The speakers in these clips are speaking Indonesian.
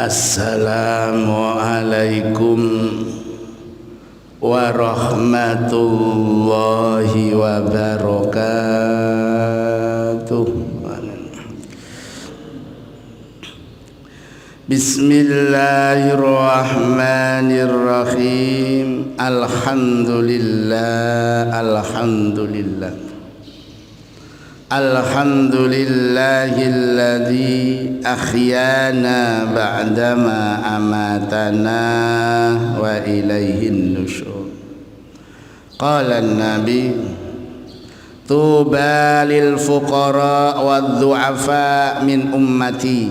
Assalamualaikum warahmatullahi wabarakatuh. Bismillahirrahmanirrahim. Alhamdulillah. Alhamdulillahilladzi akhyana ba'dama amatana wa ilaihin nusyur. Qala an-nabi tuba lil fuqara wadh-dhu'afa min ummati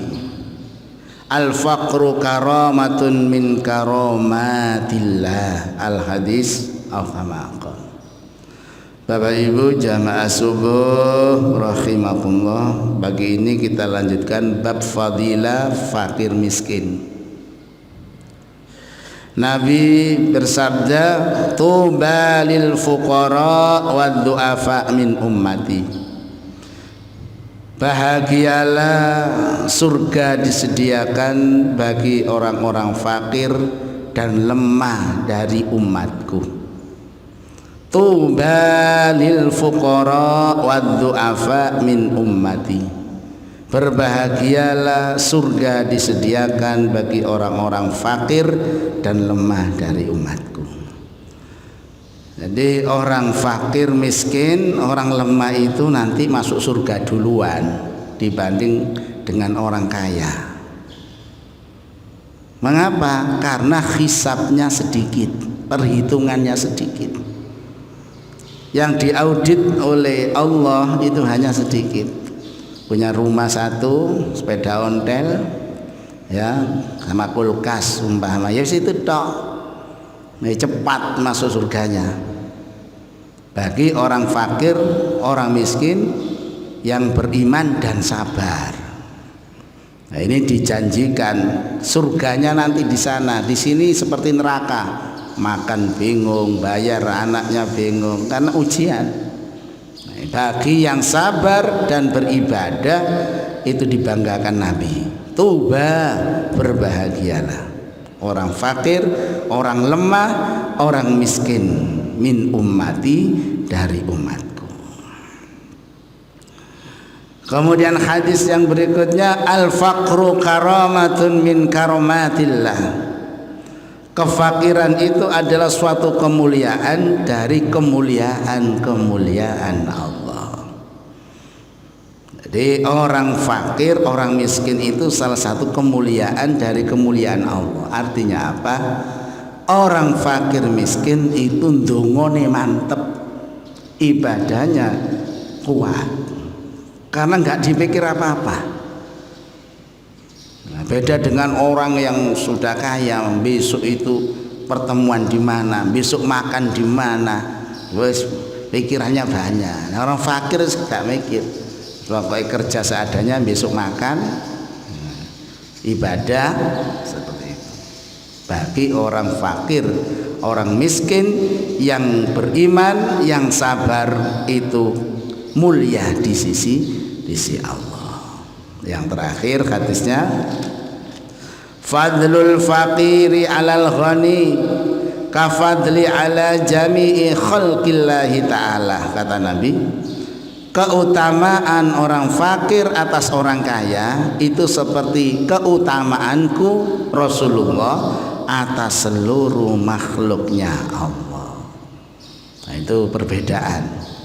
al-faqru karamatun min karamatillah. Al-hadis al-khamaqah. Bapak Ibu jamaah subuh rahimakumullah, pagi ini kita lanjutkan bab fadilah fakir miskin. Nabi bersabda, tuba lil fuqara wadh-dhu'afa min ummati. Bahagialah, surga disediakan bagi orang-orang fakir dan lemah dari umatku. Tuba lil fuqara wadh-dhu'afa min ummati. Berbahagialah, surga disediakan bagi orang-orang fakir dan lemah dari umatku. Jadi orang fakir miskin, orang lemah itu nanti masuk surga duluan dibanding dengan orang kaya. Mengapa? Karena hisabnya sedikit, perhitungannya sedikit. Yang diaudit oleh Allah itu hanya sedikit. Punya rumah satu, sepeda ontel, ya, sama kulkas umpama, ya situ tok. Cepat masuk surganya. Bagi orang fakir, orang miskin yang beriman dan sabar. Nah, ini dijanjikan surganya nanti di sana. Di sini seperti neraka. Makan bingung, bayar anaknya bingung karena ujian. Nah, bagi yang sabar dan beribadah itu dibanggakan Nabi. Tuba, berbahagialah orang fakir, orang lemah, orang miskin min ummati, dari umatku. Kemudian hadis yang berikutnya, al-faqru karamatun min karamatillah. Kefakiran itu adalah suatu kemuliaan dari kemuliaan Allah. Jadi orang fakir, orang miskin itu salah satu kemuliaan dari kemuliaan Allah. Artinya apa? Orang fakir miskin itu ndongone mantep, ibadahnya kuat, karena nggak dipikir apa-apa. Nah, beda dengan orang yang sudah kaya, besok itu pertemuan di mana, besok makan di mana, wes pikirannya banyak. Nah, orang fakir nggak mikir, pokoknya kerja seadanya, besok makan, ibadah seperti itu. Bagi orang fakir, orang miskin yang beriman, yang sabar itu mulia di sisi Allah. Yang terakhir hadisnya, fadlul faqiri alal ghani kafadli ala jami'i khalqillahi ta'ala. Kata Nabi, keutamaan orang fakir atas orang kaya itu seperti keutamaanku Rasulullah atas seluruh makhluknya Allah. Nah, itu perbedaan.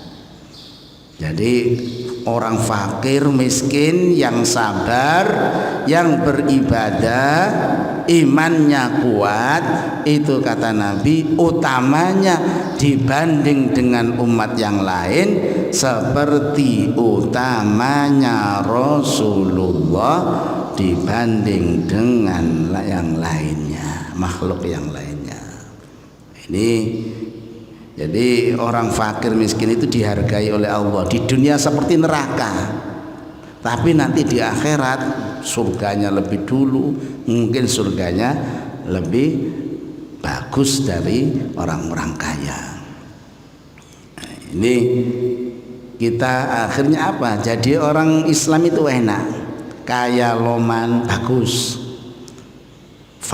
Jadi orang fakir miskin yang sabar, yang beribadah, imannya kuat, itu kata Nabi utamanya dibanding dengan umat yang lain seperti utamanya Rasulullah dibanding dengan yang lainnya, makhluk yang lainnya. Ini jadi orang fakir miskin itu dihargai oleh Allah. Di dunia seperti neraka, tapi nanti di akhirat surganya lebih dulu, mungkin surganya lebih bagus dari orang-orang kaya. Nah, ini kita akhirnya apa? Jadi orang Islam itu enak, kaya loman bagus,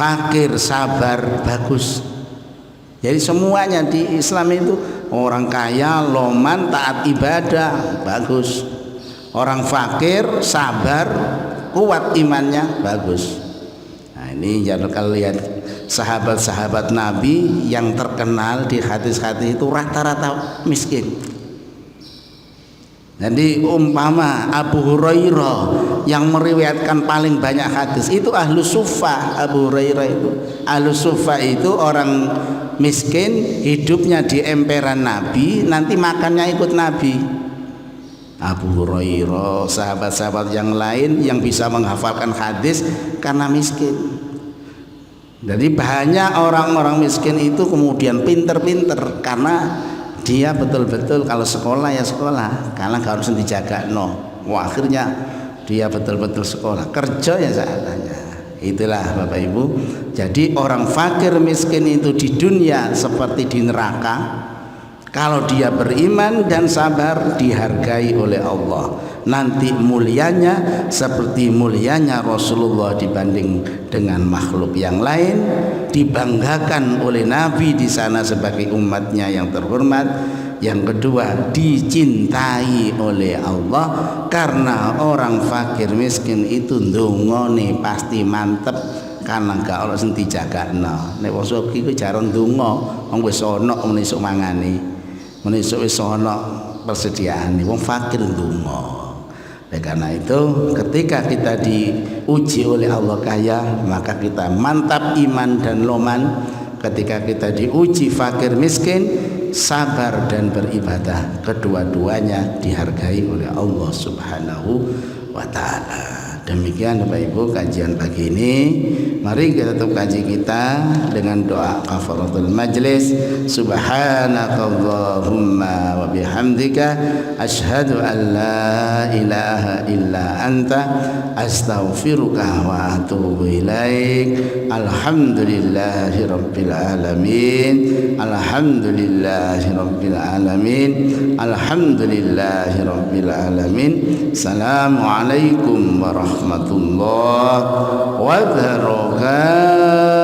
fakir, sabar, bagus. Jadi semuanya di Islam itu orang kaya, loman, taat ibadah, bagus. Orang fakir, sabar, kuat imannya, bagus. Nah ini jangan kalau lihat sahabat-sahabat Nabi yang terkenal di hadis-hadis itu rata-rata miskin. Jadi umpama Abu Hurairah yang meriwayatkan paling banyak hadis itu ahlu suffah. Abu Hurairah itu ahlu suffah itu orang miskin, hidupnya di emperan Nabi, nanti makannya ikut Nabi. Abu Hurairah, sahabat-sahabat yang lain yang bisa menghafalkan hadis karena miskin. Jadi banyak orang-orang miskin itu kemudian pinter-pinter karena dia betul-betul kalau sekolah ya sekolah, karena harus dijaga wah, akhirnya dia betul-betul sekolah, kerja ya seadanya. Itulah Bapak Ibu. Jadi orang fakir miskin itu di dunia seperti di neraka. Kalau dia beriman dan sabar dihargai oleh Allah. Nanti mulianya seperti mulianya Rasulullah dibanding dengan makhluk yang lain, dibanggakan oleh Nabi di sana sebagai umatnya yang terhormat. Yang kedua, dicintai oleh Allah karena orang fakir miskin itu ndongone pasti mantep karena gak ono sing dijagakno. Nek wong sugih ku jarang ndonga, wong wis ana muni isuk mangane. Muni isuk wis ana persediaane, wong fakir ndonga. Karena itu ketika kita diuji oleh Allah kaya, maka kita mantap iman dan loman. Ketika kita diuji fakir miskin, sabar dan beribadah, kedua-duanya dihargai oleh Allah Subhanahu wa ta'ala. Demikian Bapak Ibu kajian pagi ini. Mari kita tutup kaji kita dengan doa kafaratul majlis. Subhanakallahumma wa bihamdika asyhadu an la ilaha illa anta astaghfiruka wa atubu ilaik. Alhamdulillahi rabbil alamin. Alhamdulillahi rabbil alamin. Alhamdulillahi rabbil alamin. Assalamualaikum warahmatullahi wabarakatuh.